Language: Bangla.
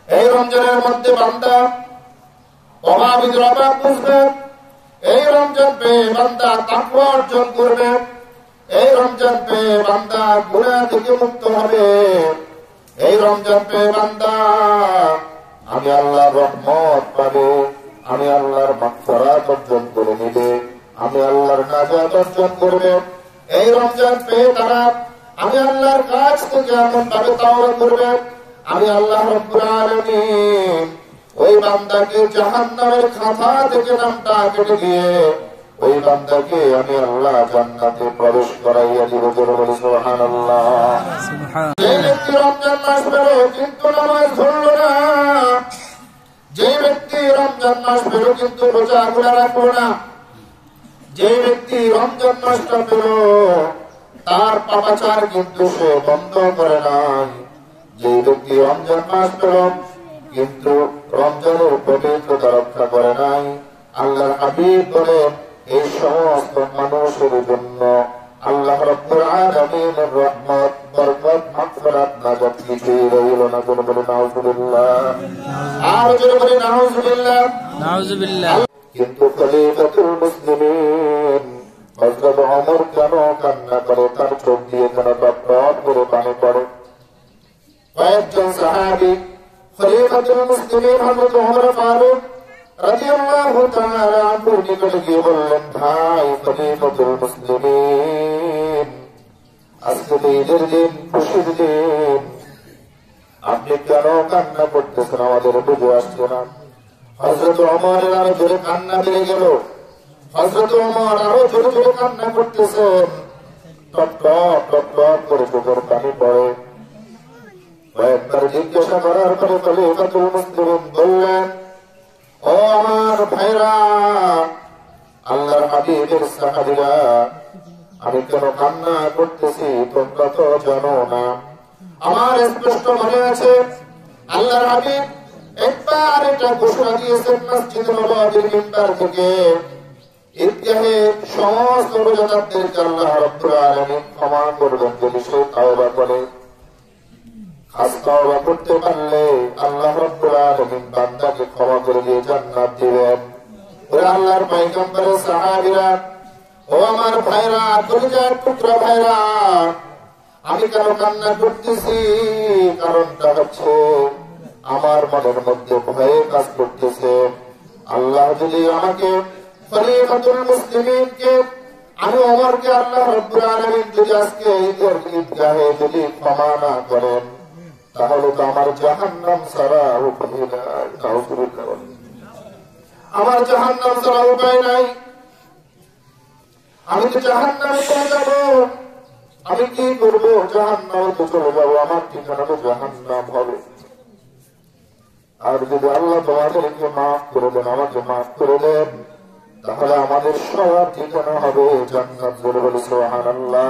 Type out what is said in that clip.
এই রমজানের মধ্যে বান্দা অভাবীদের অভাব বুঝবে, এই রমজান পেয়ে বান্দা তাকওয়া অর্জন করবে, এই রমজান পেয়ে বান্দা গুনাহ থেকে মুক্ত হবে, এই রমজান পেয়ে বান্দা আমি আল্লাহর রহমত পাবে, আমি আল্লাহর মাগফিরাত অর্জন করে নেবে, আমি আল্লাহর নাজাত অর্জন করবে। এই রমজান পেয়ে তারা আমি আল্লাহর কাছ থেকে এমন ভাবে তাওবা করবে, আমি আল্লাহ রাব্বুল আলামিন ওই বান্দাকে জাহান্নামের খাতা থেকে নামটা কেটে দিয়ে ওই বান্দাকে আমি আল্লাহ জান্নাতে প্রবেশ করাইয়া দিব। বলি সুবহানাল্লাহ। যে ব্যক্তি রমজান মাস পেল কিন্তু নামাজ ধরল না, যে ব্যক্তি রমজান মাস পেল কিন্তু রোজাগুলো রাখলো না, যে ব্যক্তি রমজান মাসটা পেল তার পাপাচার কিন্তু সে বন্ধ করে নাই, যে ব্যক্তি রমজান মাস পেল কিন্তু রমজানের পবিত্রতা রক্ষা করে নাই, আল্লাহর হাবিব বলেন এই সমস্ত মানুষের জন্য আল্লাহ রাব্বুল আলামিনের রহমত, বরকত, মাগফিরাত, নাজাত কিছুই রইল না। বলে নাউজুবিল্লাহ, আর জোরে বলে নাউজুবিল্লাহ, নাউজুবিল্লাহ। কিন্তু খলিফাতুল মুসলিমিন হযরত ওমর কেন কান্না করে, তার চোখ দিয়ে কেন টপটপ করে পানি পড়ে? কয়েকজন সাহাবী খলিফাতুল মুসলিমিন হযরত ওমর ফারুক রাদিয়াল্লাহু তাআলা আনহুর নিকটে গিয়ে বললেন, ভাই খলিফাতুল মুসলিমিন, আজকে তো ঈদের দিন, খুশির দিন, আপনি কেন কান্না করতেছেন? আমাদের বুঝে আসছে না। হযরত ওমরের আরো জোরে কান্না বেড়ে গেল, হযরত ওমর আরো জোরে জোরে কান্না করতেছেন, টপ টপ টপ টপ করে চোখের পানি পড়ে। কয়েকবার জিজ্ঞাসা করার পরে খলিফাতুল মুসলিমিন বললেন, ও আমার ভাইরা, আল্লাহর হাবিবের সাহাবীরা, আমি কেন কান্না করতেছি তোমরা তো জানো না। আমার স্পষ্ট মনে আছে আল্লাহর হাবিব একবার এটা ঘোষণা দিয়েছেন মসজিদে নববীর মিম্বার থেকে, ঈদগাহে সমস্ত রোজাদারদেরকে আল্লাহ রাব্বুল আলামিন ক্ষমা করবেন যদি সে তাওবা করে। খাস তাওবা করতে পারলে আল্লাহ রাব্বুল আলামিন বান্দাকে ক্ষমা করে দিয়ে জান্নাত দিবেন। ওরে আল্লাহর পয়গম্বরের সাহাবীরা, ও আমার ভাইরা, কলিজার টুকরা ভাইরা, আমি কেন কান্না করতেছি? কারণটা হচ্ছে আমার মনের মধ্যে ভয়ে কাজ করতেছে। আল্লাহ যদি আমাকে খলিফাতুল মুসলিমিনকে, আমি ওমরকে আল্লাহ রাব্বুল আলামিন যদি আজকে ঈদগাহে যদি ক্ষমা না করেন, তাহলে তো আমার জাহান্নাম ছাড়া উপায় নাই। আমার জাহান্নাম ছাড়া উপায় নাই, আমি তো জাহান্নামে চলে যাব। আমি কি করবো? জাহান্নামে তো চলে যাবো, আমার ঠিকানা তো জাহান্নাম হবে। আর যদি আল্লাহ তোমাদেরকে মাফ করে দেন, আমাকে মাফ করে দেন, তাহলে আমাদের সবার ঠিকানা হবে জান্নাত। বলে বলি সুবহানাল্লাহ।